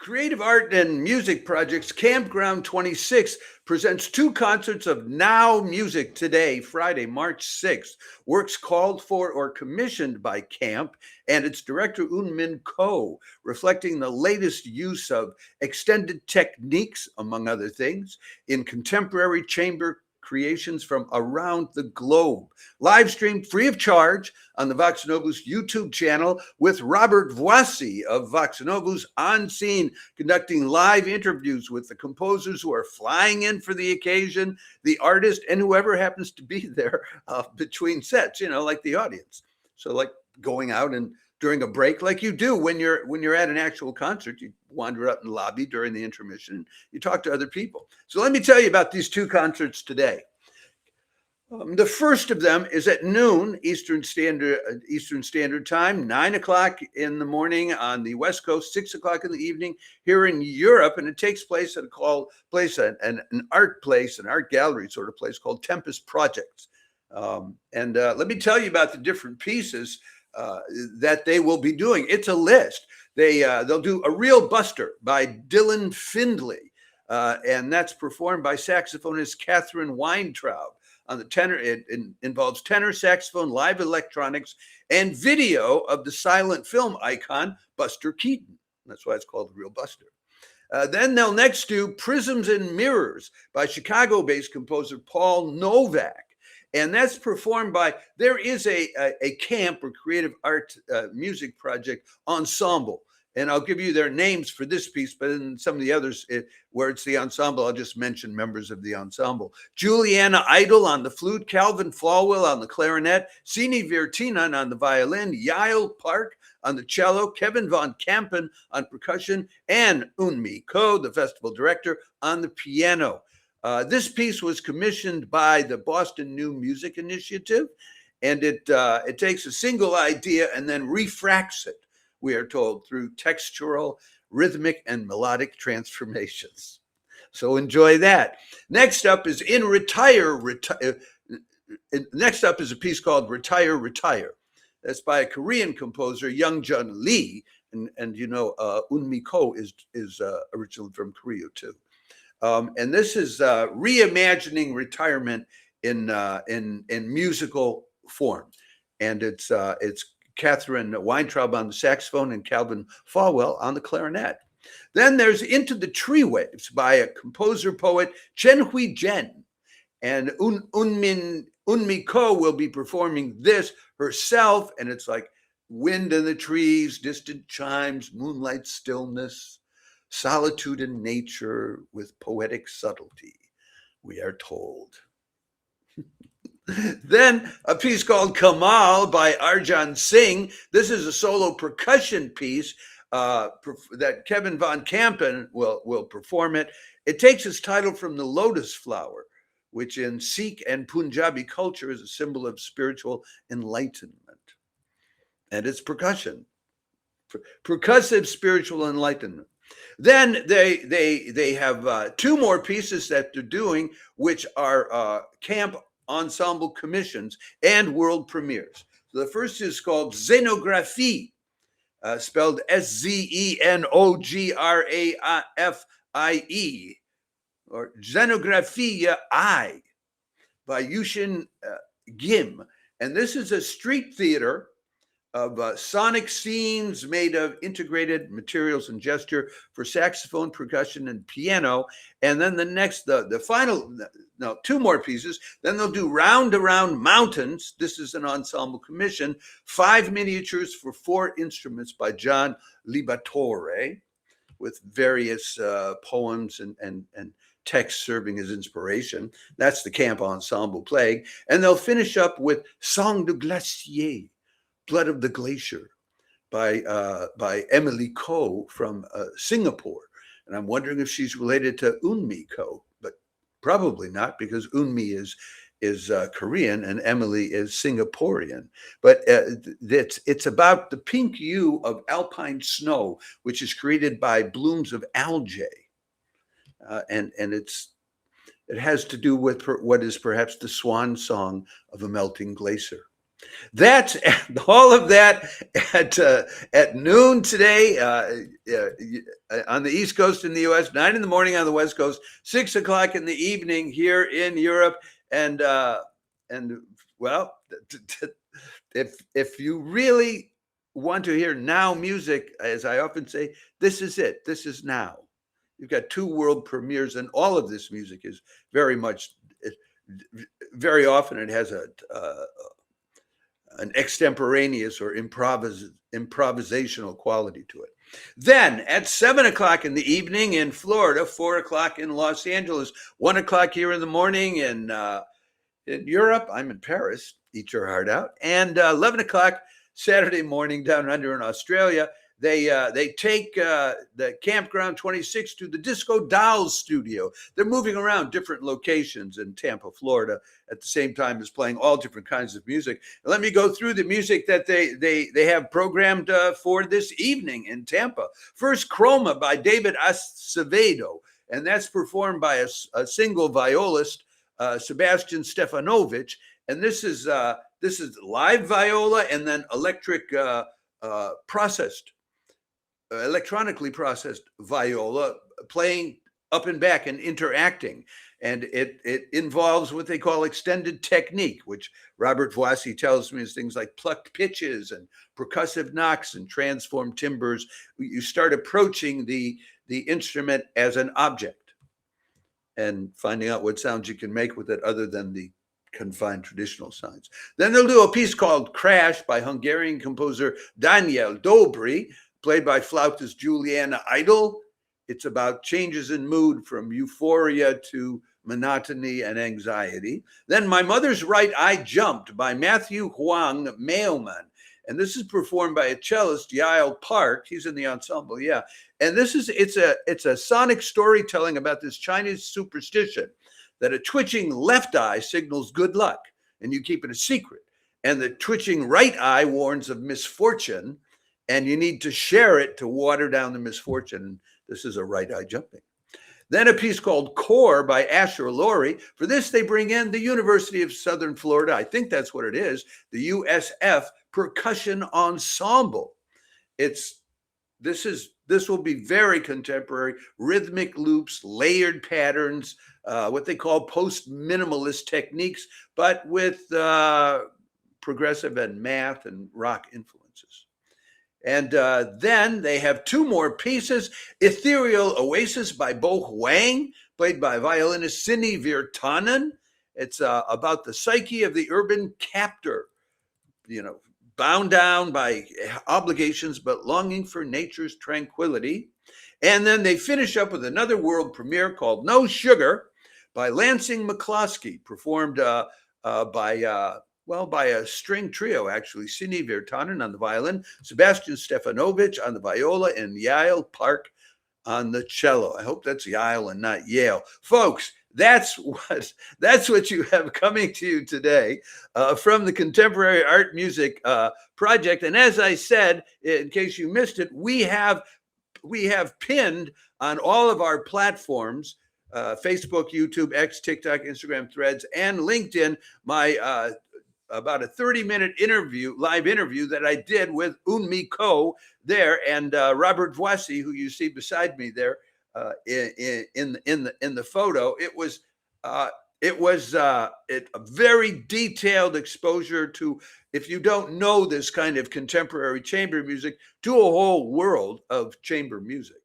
Creative Art and Music Projects CAMPGround26 presents two concerts of Now Music today, Friday, March 6th. Works called for or commissioned by CAMP and its director Eunmi Ko, reflecting the latest use of extended techniques, among other things, in contemporary chamber creations from around the globe. Live streamed free of charge on the Vox Novus YouTube channel with Robert Voisey of Vox Novus on scene, conducting live interviews with the composers who are flying in for the occasion, the artist, and whoever happens to be there between sets, like the audience. So like going out and during a break, like you do when you're at an actual concert, you wander out in the lobby during the intermission, you talk to other people. So let me tell you about these two concerts today. The first of them is at noon Eastern Standard Time, 9 o'clock in the morning on the West Coast, 6 o'clock in the evening here in Europe, and it takes place at an art place, an art gallery sort of place called Tempest Projects. Let me tell you about the different pieces that they will be doing. It's a list. They'll do A Real Buster by Dylan Findley, and that's performed by saxophonist Catherine Weintraub. On the tenor, it involves tenor saxophone, live electronics, and video of the silent film icon Buster Keaton. That's why it's called A Real Buster. Then they'll next do Prisms and Mirrors by Chicago-based composer Paul Novak. And that's performed by, there is a camp or creative art music project ensemble. And I'll give you their names for this piece, but in some of the others, where it's the ensemble, I'll just mention members of the ensemble. Juliana Idle on the flute, Calvin Falwell on the clarinet, Sini Virtinan on the violin, Yael Park on the cello, Kevin Von Kampen on percussion, and Eunmi Ko, the festival director, on the piano. This piece was commissioned by the Boston New Music Initiative, and it takes a single idea and then refracts it, we are told, through textural, rhythmic, and melodic transformations. So enjoy that. Next up is Next up is a piece called Retire, Retire. That's by a Korean composer, Youngjun Lee, and Eunmi Ko is originally from Korea too. And this is reimagining retirement in musical form, and it's Catherine Weintraub on the saxophone and Calvin Falwell on the clarinet. Then there's Into the Tree Waves by a composer-poet, Chen Hui Jen. And Eunmi Ko will be performing this herself, and it's like wind in the trees, distant chimes, moonlight stillness, solitude in nature with poetic subtlety, we are told. Then a piece called Kamal by Arjan Singh. This is a solo percussion piece that Kevin Von Kampen will perform it. It takes its title from the lotus flower, which in Sikh and Punjabi culture is a symbol of spiritual enlightenment. And it's percussion, percussive spiritual enlightenment. Then they have two more pieces that they're doing, which are camp ensemble commissions and world premieres. So the first is called Xenographie, spelled Xenographie, or Xenographia I, by Youshin Gim. And this is a street theater of sonic scenes made of integrated materials and gesture for saxophone, percussion, and piano. And then the final, two more pieces. Then they'll do Round Around Mountains. This is an ensemble commission, 5 miniatures for 4 instruments by John Liberatore, with various poems and texts serving as inspiration. That's the camp ensemble playing. And they'll finish up with Sang de Glacier, Blood of the Glacier, by Eunmi Ko from Singapore. And I'm wondering if she's related to Eunmi Ko, but probably not, because Eunmi is Korean and Emily is Singaporean. But it's about the pink hue of alpine snow, which is created by blooms of algae. And it has to do with what is perhaps the swan song of a melting glacier. That's all of that at noon today on the East Coast in the U.S., 9 in the morning on the West Coast, 6 o'clock in the evening here in Europe, and well, if you really want to hear now music, as I often say, this is it. This is now. You've got 2 world premieres, and all of this music is very much, very often it has an extemporaneous or improvisational quality to it. Then at 7 o'clock in the evening in Florida, 4 o'clock in Los Angeles, 1 o'clock here in the morning in Europe, I'm in Paris, eat your heart out, and 11 o'clock Saturday morning down under in Australia, they take the Campground 26 to the Disco Dolls studio. They're moving around different locations in Tampa, Florida, at the same time as playing all different kinds of music. Let me go through the music that they have programmed for this evening in Tampa. First, Chroma by David Acevido, and that's performed by a single violist, Sebastian Stefanovic, and this is live viola and then electronically processed viola playing up and back and interacting. And it involves what they call extended technique, which Robert Voisey tells me is things like plucked pitches and percussive knocks and transformed timbres. You start approaching the instrument as an object and finding out what sounds you can make with it other than the confined traditional sounds. Then they'll do a piece called Crash by Hungarian composer Daniel Dobri, played by flautist Juliana Idol. It's about changes in mood from euphoria to monotony and anxiety. Then My Mother's Right Eye Jumped by Matthew Huang Mailman. And this is performed by a cellist, Yael Park. He's in the ensemble, yeah. And it's a sonic storytelling about this Chinese superstition that a twitching left eye signals good luck, and you keep it a secret. And the twitching right eye warns of misfortune, and you need to share it to water down the misfortune. This is a right eye jumping. Then a piece called Core by Asher Lurie. For this, they bring in the University of Southern Florida, I think that's what it is, the USF Percussion Ensemble. This will be very contemporary, rhythmic loops, layered patterns, what they call post-minimalist techniques, but with progressive and math and rock influences. And then they have 2 more pieces. Ethereal Oasis by Bo Huang, played by violinist Sinni Virtanen. It's about the psyche of the urban captor, bound down by obligations, but longing for nature's tranquility. And then they finish up with another world premiere called No Sugar by Lansing McCloskey, performed by a string trio, actually. Sinni Virtanen on the violin, Sebastian Stefanovic on the viola, and Yael Park on the cello. I hope that's Yael and not Yale. Folks, that's what you have coming to you today from the Contemporary Art Music Project. And as I said, in case you missed it, we have pinned on all of our platforms, Facebook, YouTube, X, TikTok, Instagram, Threads, and LinkedIn, my about a 30-minute live interview that I did with Eunmi Ko there, and Robert Voisey, who you see beside me there in the photo. It was a very detailed exposure to, if you don't know this kind of contemporary chamber music, to a whole world of chamber music.